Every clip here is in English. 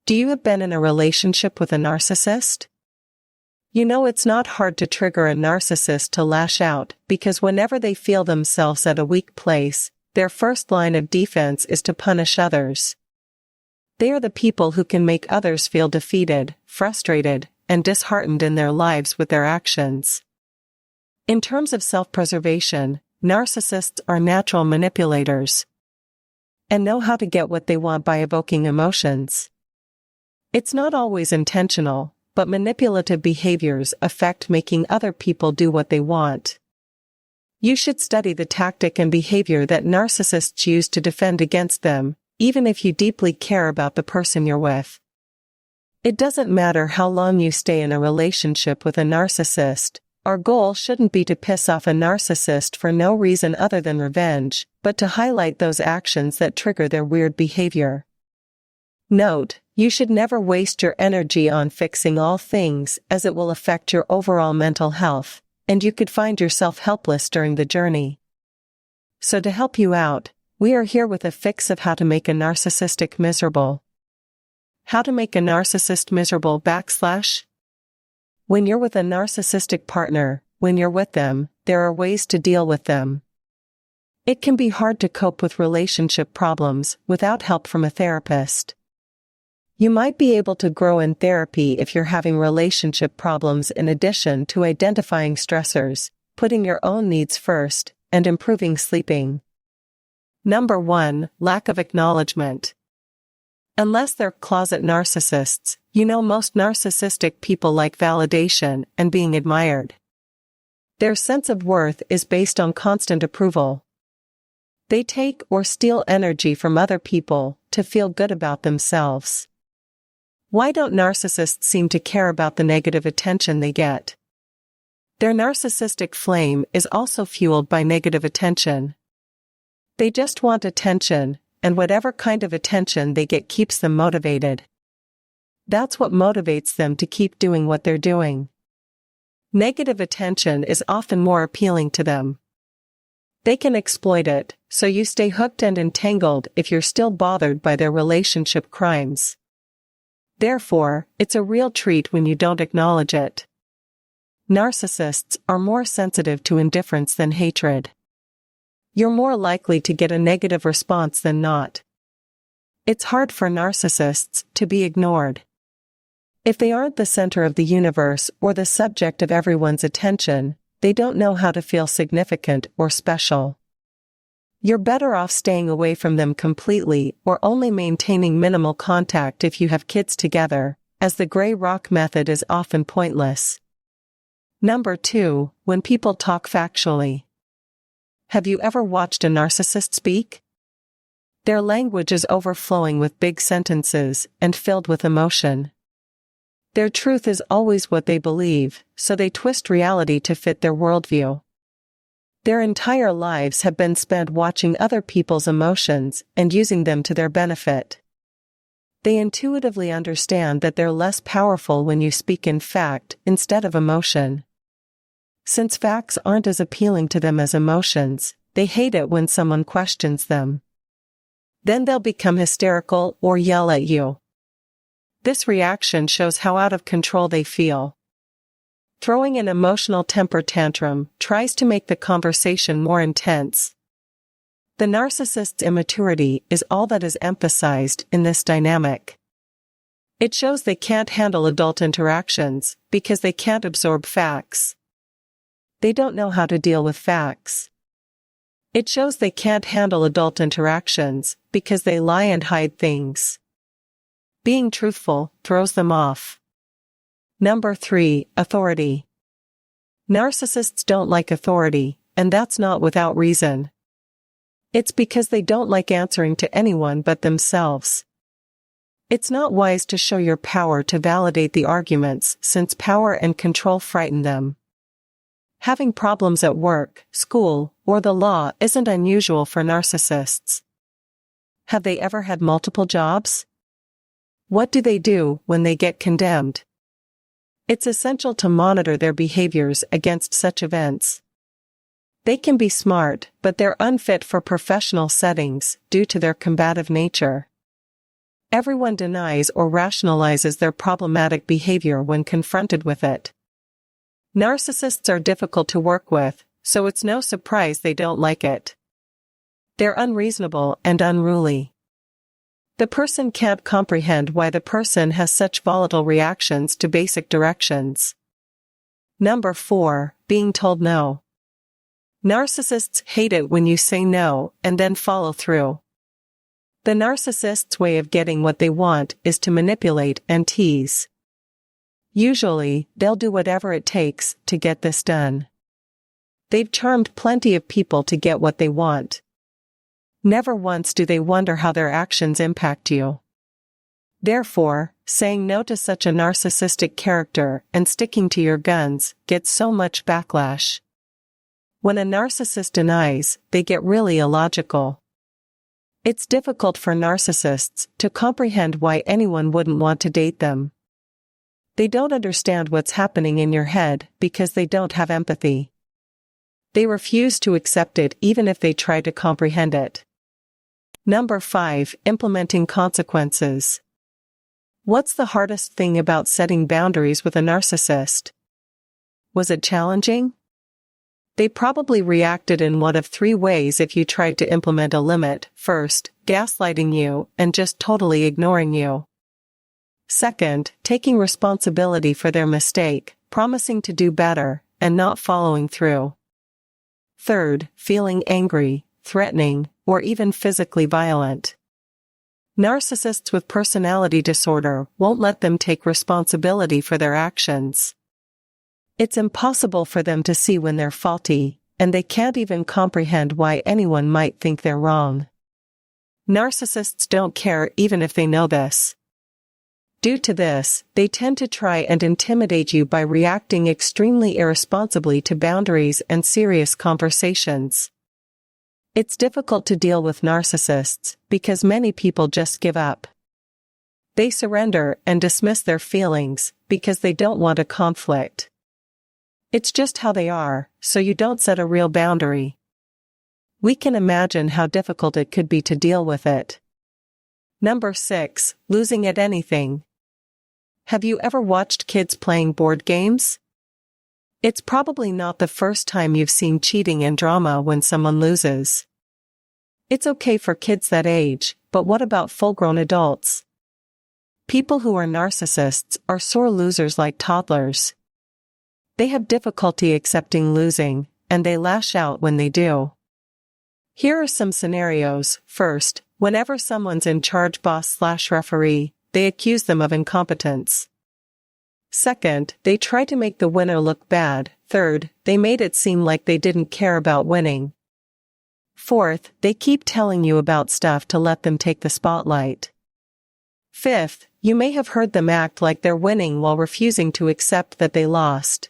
Do you have been in a relationship with a narcissist? You know it's not hard to trigger a narcissist to lash out, because whenever they feel themselves at a weak place, their first line of defense is to punish others. They are the people who can make others feel defeated, frustrated, and disheartened in their lives with their actions. In terms of self-preservation, narcissists are natural manipulators and know how to get what they want by evoking emotions. It's not always intentional, but manipulative behaviors affect making other people do what they want. You should study the tactic and behavior that narcissists use to defend against them, even if you deeply care about the person you're with. It doesn't matter how long you stay in a relationship with a narcissist. Our goal shouldn't be to piss off a narcissist for no reason other than revenge, but to highlight those actions that trigger their weird behavior. Note, you should never waste your energy on fixing all things, as it will affect your overall mental health, and you could find yourself helpless during the journey. So to help you out, we are here with a fix of how to make a narcissistic miserable. How to make a narcissist miserable / When you're with a narcissistic partner, when you're with them, there are ways to deal with them. It can be hard to cope with relationship problems without help from a therapist. You might be able to grow in therapy if you're having relationship problems, in addition to identifying stressors, putting your own needs first, and improving sleeping. Number 1, lack of acknowledgement. Unless they're closet narcissists, you know most narcissistic people like validation and being admired. Their sense of worth is based on constant approval. They take or steal energy from other people to feel good about themselves. Why don't narcissists seem to care about the negative attention they get? Their narcissistic flame is also fueled by negative attention. They just want attention, and whatever kind of attention they get keeps them motivated. That's what motivates them to keep doing what they're doing. Negative attention is often more appealing to them. They can exploit it, so you stay hooked and entangled if you're still bothered by their relationship crimes. Therefore, it's a real treat when you don't acknowledge it. Narcissists are more sensitive to indifference than hatred. You're more likely to get a negative response than not. It's hard for narcissists to be ignored. If they aren't the center of the universe or the subject of everyone's attention, they don't know how to feel significant or special. You're better off staying away from them completely or only maintaining minimal contact if you have kids together, as the gray rock method is often pointless. Number 2, when people talk factually. Have you ever watched a narcissist speak? Their language is overflowing with big sentences and filled with emotion. Their truth is always what they believe, so they twist reality to fit their worldview. Their entire lives have been spent watching other people's emotions and using them to their benefit. They intuitively understand that they're less powerful when you speak in fact instead of emotion. Since facts aren't as appealing to them as emotions, they hate it when someone questions them. Then they'll become hysterical or yell at you. This reaction shows how out of control they feel. Throwing an emotional temper tantrum tries to make the conversation more intense. The narcissist's immaturity is all that is emphasized in this dynamic. It shows they can't handle adult interactions because they can't absorb facts. They don't know how to deal with facts. It shows they can't handle adult interactions because they lie and hide things. Being truthful throws them off. Number 3, authority. Narcissists don't like authority, and that's not without reason. It's because they don't like answering to anyone but themselves. It's not wise to show your power to validate the arguments, since power and control frighten them. Having problems at work, school, or the law isn't unusual for narcissists. Have they ever had multiple jobs? What do they do when they get condemned? It's essential to monitor their behaviors against such events. They can be smart, but they're unfit for professional settings due to their combative nature. Everyone denies or rationalizes their problematic behavior when confronted with it. Narcissists are difficult to work with, so it's no surprise they don't like it. They're unreasonable and unruly. The person can't comprehend why the person has such volatile reactions to basic directions. Number 4, being told no. Narcissists hate it when you say no and then follow through. The narcissist's way of getting what they want is to manipulate and tease. Usually, they'll do whatever it takes to get this done. They've charmed plenty of people to get what they want. Never once do they wonder how their actions impact you. Therefore, saying no to such a narcissistic character and sticking to your guns gets so much backlash. When a narcissist denies, they get really illogical. It's difficult for narcissists to comprehend why anyone wouldn't want to date them. They don't understand what's happening in your head because they don't have empathy. They refuse to accept it even if they try to comprehend it. Number 5, implementing consequences. What's the hardest thing about setting boundaries with a narcissist? Was it challenging? They probably reacted in one of 3 ways if you tried to implement a limit. First, gaslighting you and just totally ignoring you. Second, taking responsibility for their mistake, promising to do better, and not following through. Third, feeling angry, threatening, or even physically violent. Narcissists with personality disorder won't let them take responsibility for their actions. It's impossible for them to see when they're faulty, and they can't even comprehend why anyone might think they're wrong. Narcissists don't care even if they know this. Due to this, they tend to try and intimidate you by reacting extremely irresponsibly to boundaries and serious conversations. It's difficult to deal with narcissists because many people just give up. They surrender and dismiss their feelings because they don't want a conflict. It's just how they are, so you don't set a real boundary. We can imagine how difficult it could be to deal with it. Number 6, losing at anything. Have you ever watched kids playing board games? It's probably not the first time you've seen cheating and drama when someone loses. It's okay for kids that age, but what about full-grown adults? People who are narcissists are sore losers like toddlers. They have difficulty accepting losing, and they lash out when they do. Here are some scenarios. First, whenever someone's in charge boss/referee, they accuse them of incompetence. Second, they try to make the winner look bad. Third, they made it seem like they didn't care about winning. Fourth, they keep telling you about stuff to let them take the spotlight. Fifth, you may have heard them act like they're winning while refusing to accept that they lost.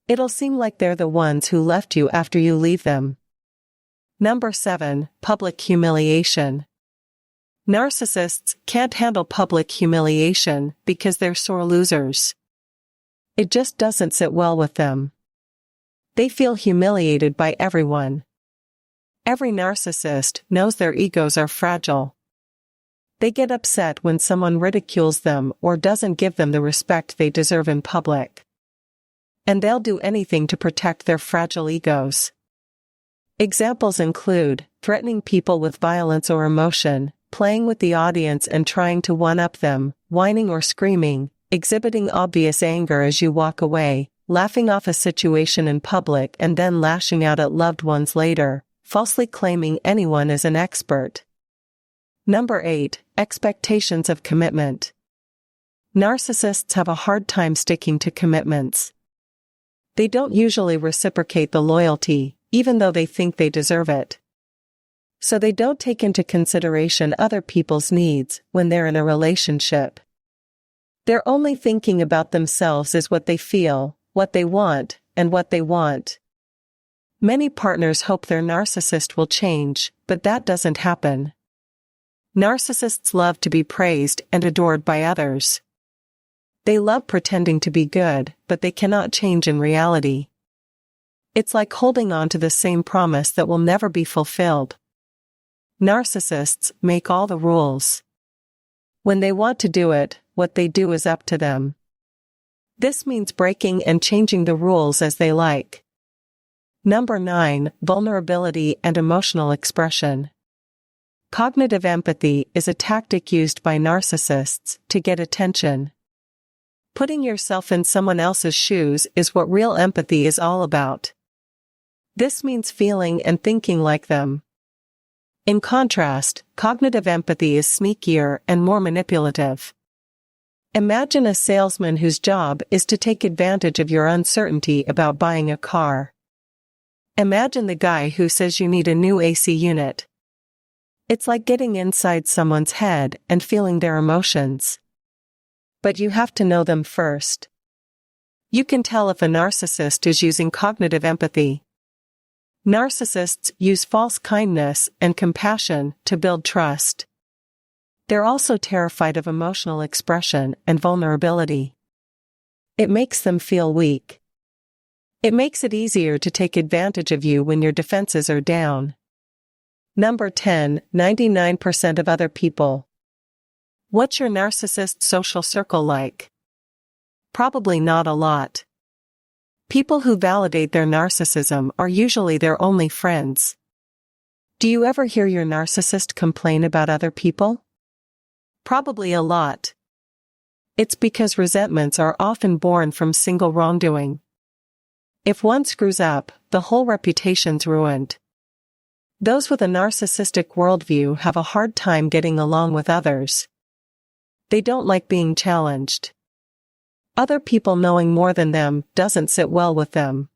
It'll seem like they're the ones who left you after you leave them. Number 7, public humiliation. Narcissists can't handle public humiliation because they're sore losers. It just doesn't sit well with them. They feel humiliated by everyone. Every narcissist knows their egos are fragile. They get upset when someone ridicules them or doesn't give them the respect they deserve in public. And they'll do anything to protect their fragile egos. Examples include threatening people with violence or emotion, playing with the audience and trying to one-up them, whining or screaming, exhibiting obvious anger as you walk away, laughing off a situation in public and then lashing out at loved ones later, falsely claiming anyone is an expert. Number 8, expectations of commitment. Narcissists have a hard time sticking to commitments. They don't usually reciprocate the loyalty, even though they think they deserve it. So they don't take into consideration other people's needs when they're in a relationship. They're only thinking about themselves as what they feel, what they want, and what they want. Many partners hope their narcissist will change, but that doesn't happen. Narcissists love to be praised and adored by others. They love pretending to be good, but they cannot change in reality. It's like holding on to the same promise that will never be fulfilled. Narcissists make all the rules. When they want to do it, what they do is up to them. This means breaking and changing the rules as they like. Number 9, vulnerability and emotional expression. Cognitive empathy is a tactic used by narcissists to get attention. Putting yourself in someone else's shoes is what real empathy is all about. This means feeling and thinking like them. In contrast, cognitive empathy is sneakier and more manipulative. Imagine a salesman whose job is to take advantage of your uncertainty about buying a car. Imagine the guy who says you need a new AC unit. It's like getting inside someone's head and feeling their emotions. But you have to know them first. You can tell if a narcissist is using cognitive empathy. Narcissists use false kindness and compassion to build trust. They're also terrified of emotional expression and vulnerability. It makes them feel weak. It makes it easier to take advantage of you when your defenses are down. Number 10, 99% of other people. What's your narcissist social circle like? Probably not a lot. People who validate their narcissism are usually their only friends. Do you ever hear your narcissist complain about other people? Probably a lot. It's because resentments are often born from single wrongdoing. If one screws up, the whole reputation's ruined. Those with a narcissistic worldview have a hard time getting along with others. They don't like being challenged. Other people knowing more than them doesn't sit well with them.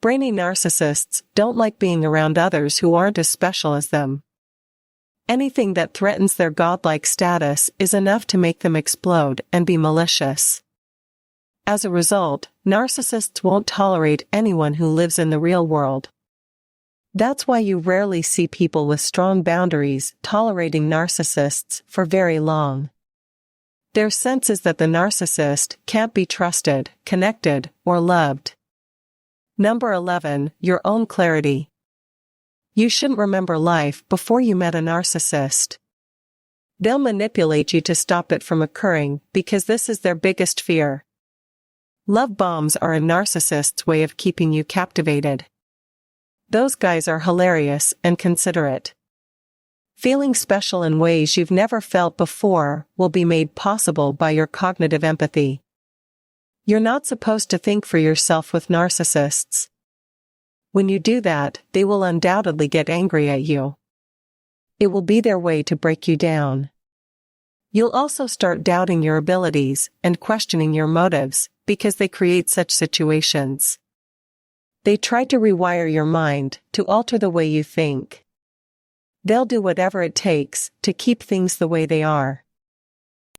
Brainy narcissists don't like being around others who aren't as special as them. Anything that threatens their godlike status is enough to make them explode and be malicious. As a result, narcissists won't tolerate anyone who lives in the real world. That's why you rarely see people with strong boundaries tolerating narcissists for very long. Their sense is that the narcissist can't be trusted, connected, or loved. Number 11, your own clarity. You shouldn't remember life before you met a narcissist. They'll manipulate you to stop it from occurring because this is their biggest fear. Love bombs are a narcissist's way of keeping you captivated. Those guys are hilarious and considerate. Feeling special in ways you've never felt before will be made possible by your cognitive empathy. You're not supposed to think for yourself with narcissists. When you do that, they will undoubtedly get angry at you. It will be their way to break you down. You'll also start doubting your abilities and questioning your motives because they create such situations. They try to rewire your mind to alter the way you think. They'll do whatever it takes to keep things the way they are.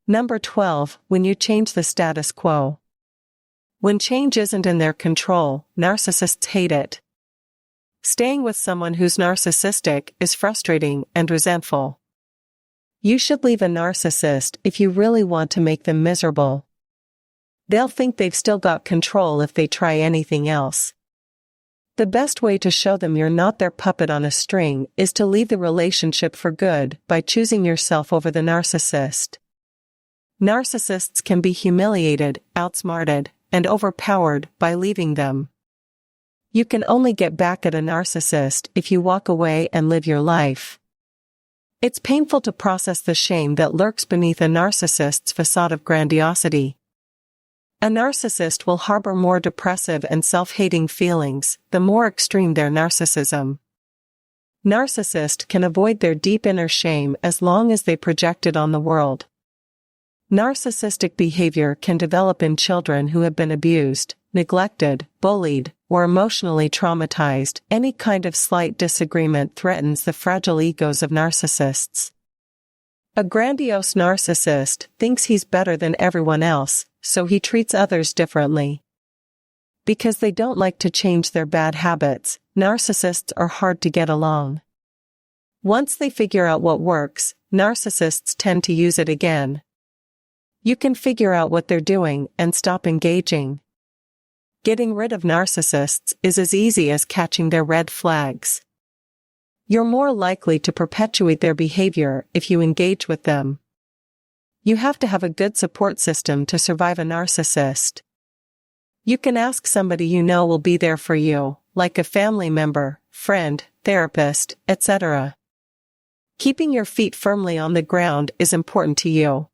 Number 12, when you change the status quo. When change isn't in their control, narcissists hate it. Staying with someone who's narcissistic is frustrating and resentful. You should leave a narcissist if you really want to make them miserable. They'll think they've still got control if they try anything else. The best way to show them you're not their puppet on a string is to leave the relationship for good by choosing yourself over the narcissist. Narcissists can be humiliated, outsmarted, and overpowered by leaving them. You can only get back at a narcissist if you walk away and live your life. It's painful to process the shame that lurks beneath a narcissist's facade of grandiosity. A narcissist will harbor more depressive and self-hating feelings, the more extreme their narcissism. Narcissists can avoid their deep inner shame as long as they project it on the world. Narcissistic behavior can develop in children who have been abused, neglected, bullied, or emotionally traumatized. Any kind of slight disagreement threatens the fragile egos of narcissists. A grandiose narcissist thinks he's better than everyone else, so he treats others differently. Because they don't like to change their bad habits, narcissists are hard to get along. Once they figure out what works, narcissists tend to use it again. You can figure out what they're doing and stop engaging. Getting rid of narcissists is as easy as catching their red flags. You're more likely to perpetuate their behavior if you engage with them. You have to have a good support system to survive a narcissist. You can ask somebody you know will be there for you, like a family member, friend, therapist, etc. Keeping your feet firmly on the ground is important to you.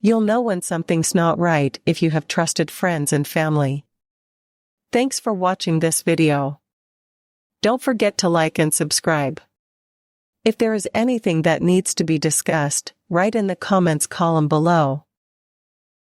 You'll know when something's not right if you have trusted friends and family. Thanks for watching this video. Don't forget to like and subscribe. If there is anything that needs to be discussed, write in the comments column below.